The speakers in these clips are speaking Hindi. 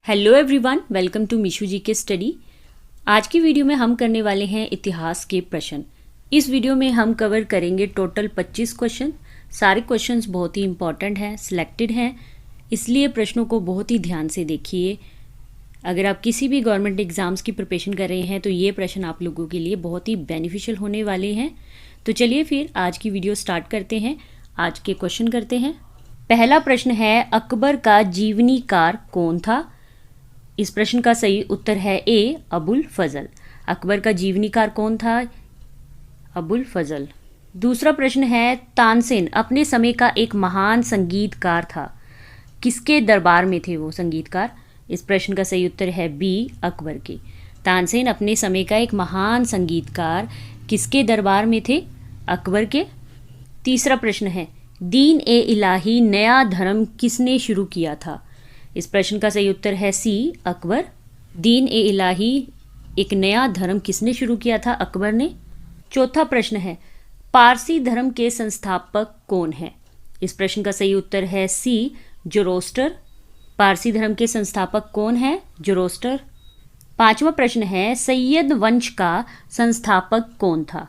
Hello everyone, welcome to Mishu ji के स्टडी। आज की वीडियो में हम करने वाले हैं इतिहास के प्रश्न। इस वीडियो में हम कवर करेंगे टोटल 25 क्वेश्चन। सारे क्वेश्चंस बहुत ही इंपॉर्टेंट हैं, सिलेक्टेड हैं, इसलिए प्रश्नों को बहुत ही ध्यान से देखिए। अगर आप किसी भी गवर्नमेंट एग्जाम्स की प्रिपरेशन कर रहे हैं तो ये प्रश्न आप लोगों के लिए बहुत ही बेनिफिशियल होने वाले हैं। तो चलिए फिर आज की वीडियो स्टार्ट करते हैं। आज के क्वेश्चन करते हैं। पहला प्रश्न है, अकबर का जीवनीकार कौन था? इस प्रश्न का सही उत्तर है ए, अबुल फजल। अकबर का जीवनीकार कौन था? अबुल फजल। दूसरा प्रश्न है, तानसेन अपने समय का एक महान संगीतकार था। किसके दरबार में थे वो संगीतकार? इस प्रश्न का सही उत्तर है बी, अकबर के। तानसेन अपने समय का एक महान संगीतकार किसके दरबार में थे? अकबर के। तीसरा प्रश्न है, दीन ए इलाही नया धर्म किसने शुरू किया था? इस प्रश्न का सही उत्तर है सी, अकबर। दीन ए इलाही एक नया धर्म किसने शुरू किया था? अकबर ने। चौथा प्रश्न है, पारसी धर्म के संस्थापक कौन है? इस प्रश्न का सही उत्तर है सी, जोरोस्टर। पारसी धर्म के संस्थापक कौन है? जोरोस्टर। पांचवा प्रश्न है, सैयद वंश का संस्थापक कौन था?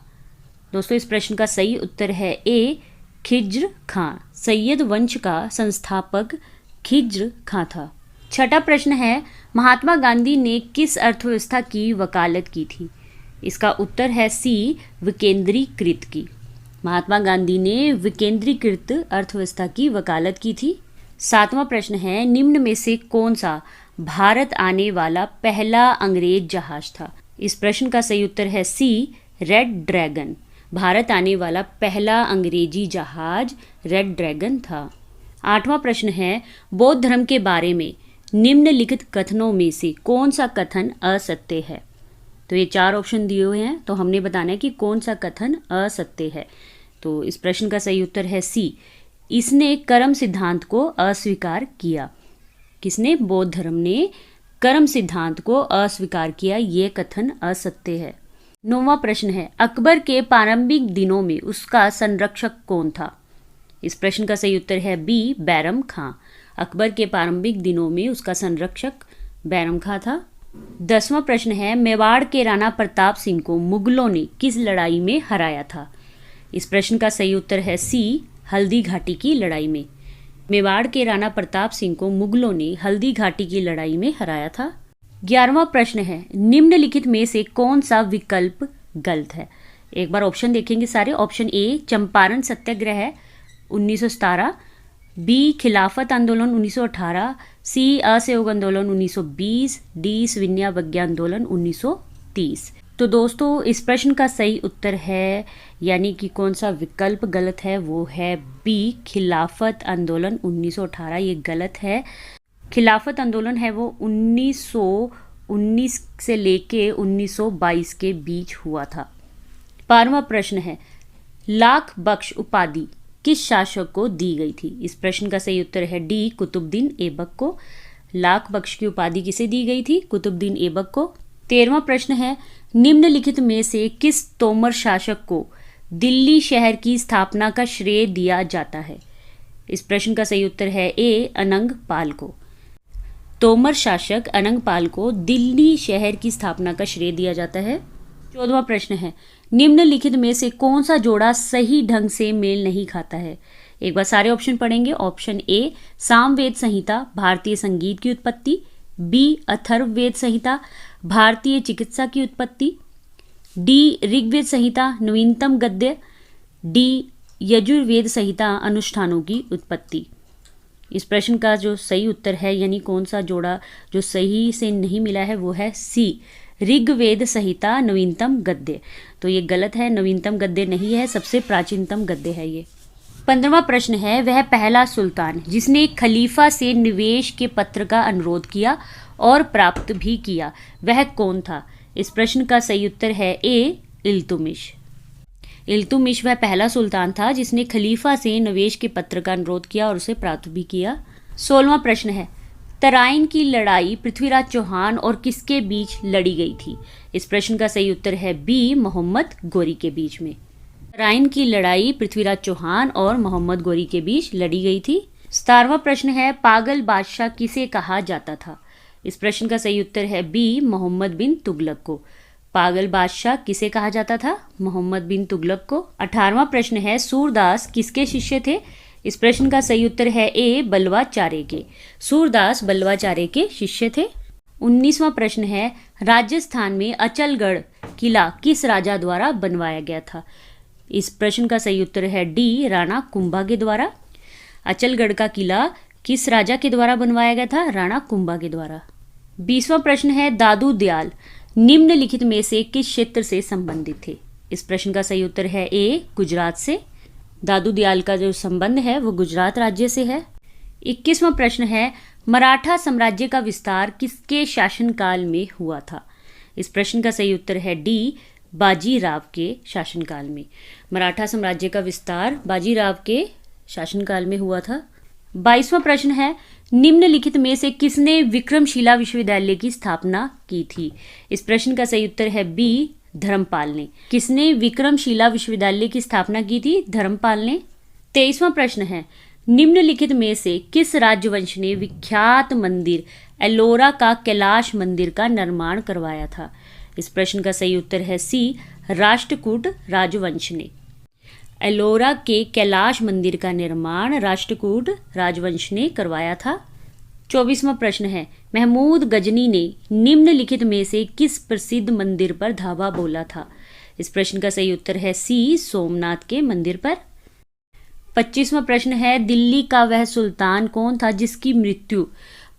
दोस्तों, इस प्रश्न का सही उत्तर है ए, खिज्र खां। सैयद वंश का संस्थापक खिज्र खां था। छठा प्रश्न है, महात्मा गांधी ने किस अर्थव्यवस्था की वकालत की थी? इसका उत्तर है सी, विकेंद्रीकृत की। महात्मा गांधी ने विकेंद्रीकृत अर्थव्यवस्था की वकालत की थी। सातवां प्रश्न है, निम्न में से कौन सा भारत आने वाला पहला अंग्रेज जहाज था? इस प्रश्न का सही उत्तर है सी, रेड ड्रैगन। भारत आने वाला पहला अंग्रेजी जहाज रेड ड्रैगन था। आठवां प्रश्न है, बौद्ध धर्म के बारे में निम्नलिखित कथनों में से कौन सा कथन असत्य है? तो ये चार ऑप्शन दिए हुए हैं, तो हमने बताना है कि कौन सा कथन असत्य है। तो इस प्रश्न का सही उत्तर है सी, इसने कर्म सिद्धांत को अस्वीकार किया। किसने? बौद्ध धर्म ने कर्म सिद्धांत को अस्वीकार किया, ये कथन असत्य है। नौवां प्रश्न है, अकबर के प्रारंभिक दिनों में उसका संरक्षक कौन था? इस प्रश्न का सही उत्तर है बी, बैरम खां। अकबर के प्रारंभिक दिनों में उसका संरक्षक बैरम खां था। 10वां प्रश्न है, मेवाड़ के राणा प्रताप सिंह को मुगलों ने किस लड़ाई में हराया था? इस प्रश्न का सही उत्तर है सी, हल्दी घाटी की लड़ाई में। मेवाड़ के राणा प्रताप सिंह को मुगलों ने हल्दी घाटी की लड़ाई में हराया था। 11वां प्रश्न है, निम्नलिखित में से कौन सा विकल्प गलत है? एक बार ऑप्शन देखेंगे सारे। Option A, Champaran Satyagraha 1917, B, Khilafat आंदोलन 1918, सी, असहयोग आंदोलन 1920, डी, सविनयावज्ञा आंदोलन 1930। तो दोस्तों, इस प्रश्न का सही उत्तर है, यानी कि कौन सा विकल्प गलत है, वो है बी, खिलाफत आंदोलन 1918। ये गलत है। खिलाफत आंदोलन है वो 1919 से लेके 1922 के बीच हुआ था। 12वां प्रश्न है, लाख बख्श उपाधि किस शासक को दी गई थी? इस प्रश्न का सही उत्तर है डी, कुतुबुद्दीन ऐबक को। लाख बख्श की उपाधि किसे दी गई थी? कुतुबुद्दीन ऐबक को। 13वां प्रश्न है, निम्नलिखित में से किस तोमर शासक को दिल्ली शहर की स्थापना का श्रेय दिया जाता है? इस प्रश्न का सही उत्तर है ए, अनंग पाल को। तोमर शासक अनंग पाल को दिल्ली शहर की स्थापना का श्रेय दिया जाता है। 14वां प्रश्न है, निम्नलिखित में से कौन सा जोड़ा सही ढंग से मेल नहीं खाता है? एक बार सारे ऑप्शन पढ़ेंगे। ऑप्शन ए, सामवेद संहिता भारतीय संगीत की उत्पत्ति, बी, अथर्ववेद संहिता भारतीय चिकित्सा की उत्पत्ति, डी, ऋग्वेद संहिता नवीनतम गद्य, डी, यजुर्वेद संहिता अनुष्ठानों की उत्पत्ति। इस प्रश्न का जो सही उत्तर है, यानी कौन सा जोड़ा जो सही से नहीं मिला है, वो है सी, ऋग्वेद संहिता नवीनतम गद्य। तो ये गलत है, नवीनतम गद्य नहीं है, सबसे प्राचीनतम गद्य है ये। 15वां प्रश्न है, वह पहला सुल्तान जिसने खलीफा से निवेश के पत्र का अनुरोध किया और प्राप्त भी किया, वह कौन था? इस प्रश्न का सही उत्तर है ए, इल्तुमिश। इल्तुमिश वह पहला सुल्तान था जिसने खलीफा से निवेश के पत्र का अनुरोध किया और उसे प्राप्त भी किया। 16वां प्रश्न है, तराइन की लड़ाई पृथ्वीराज चौहान और किसके बीच लड़ी गई थी? इस प्रश्न का सही उत्तर है बी, मोहम्मद गोरी के बीच में। तराइन की लड़ाई पृथ्वीराज चौहान और मोहम्मद गोरी के बीच लड़ी गई थी। 17वां प्रश्न है, पागल बादशाह किसे कहा जाता था? इस प्रश्न का सही उत्तर है बी, मोहम्मद बिन तुगलक को। पागल बादशाह किसे कहा जाता था? मोहम्मद बिन तुगलक को। 18वां प्रश्न है, सूरदास किसके शिष्य थे? इस प्रश्न का सही उत्तर है ए, बल्वाचार्य के। सूरदास बल्वाचार्य के शिष्य थे। 19वां प्रश्न है, राजस्थान में अचलगढ़ किला किस राजा द्वारा बनवाया गया था? इस प्रश्न का सही उत्तर है डी, राणा कुंभा के द्वारा। अचलगढ़ का किला किस राजा के द्वारा बनवाया गया था? राणा कुंभा के द्वारा। 20वां प्रश्न है, दादू दयाल निम्नलिखित में से किस क्षेत्र से संबंधित थे? इस प्रश्न का सही उत्तर है ए, गुजरात से। दादू दयाल का जो संबंध है वो गुजरात राज्य से है। 21वां प्रश्न है, मराठा साम्राज्य का विस्तार किसके शासनकाल में हुआ था? इस प्रश्न का सही उत्तर है डी, बाजीराव के शासनकाल में। मराठा साम्राज्य का विस्तार बाजीराव के शासनकाल में हुआ था। 22वां प्रश्न है, निम्नलिखित में से किसने विक्रमशिला विश्वविद्यालय की स्थापना की थी? इस प्रश्न का सही उत्तर है बी, धर्मपाल ने। किसने विक्रमशिला विश्वविद्यालय की स्थापना की थी? धर्मपाल ने। 23वां प्रश्न है, निम्नलिखित में से किस राजवंश ने विख्यात मंदिर एलोरा का कैलाश मंदिर का निर्माण करवाया था? इस प्रश्न का सही उत्तर है सी, राष्ट्रकूट राजवंश ने। एलोरा के कैलाश मंदिर का निर्माण राष्ट्रकूट राजवंश ने करवाया था। 24वां प्रश्न है, महमूद गजनी ने निम्नलिखित में से किस प्रसिद्ध मंदिर पर धावा बोला था? इस प्रश्न का सही उत्तर है सी, सोमनाथ के मंदिर पर। 25वां प्रश्न है, दिल्ली का वह सुल्तान कौन था जिसकी मृत्यु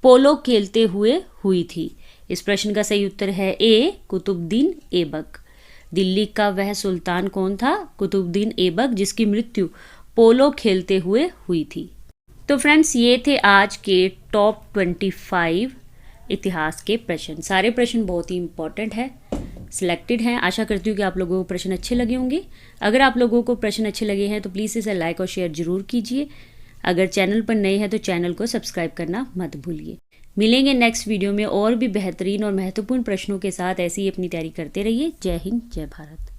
पोलो खेलते हुए हुई थी? इस प्रश्न का सही उत्तर है ए, कुतुबुद्दीन ऐबक। दिल्ली का वह सुल्तान कौन था? कुतुबुद्दीन ऐबक, जिसकी मृत्यु पोलो खेलते हुए हुई थी। तो फ्रेंड्स, ये थे आज के टॉप 25 इतिहास के प्रश्न। सारे प्रश्न बहुत ही इंपॉर्टेंट है, सिलेक्टेड हैं। आशा करती हूँ कि आप लोगों को प्रश्न अच्छे लगे होंगे। अगर आप लोगों को प्रश्न अच्छे लगे हैं तो प्लीज़ इसे लाइक और शेयर जरूर कीजिए। अगर चैनल पर नए हैं तो चैनल को सब्सक्राइब करना मत भूलिए। मिलेंगे नेक्स्ट वीडियो में और भी बेहतरीन और महत्वपूर्ण प्रश्नों के साथ। ऐसे ही अपनी तैयारी करते रहिए। जय हिंद, जय भारत।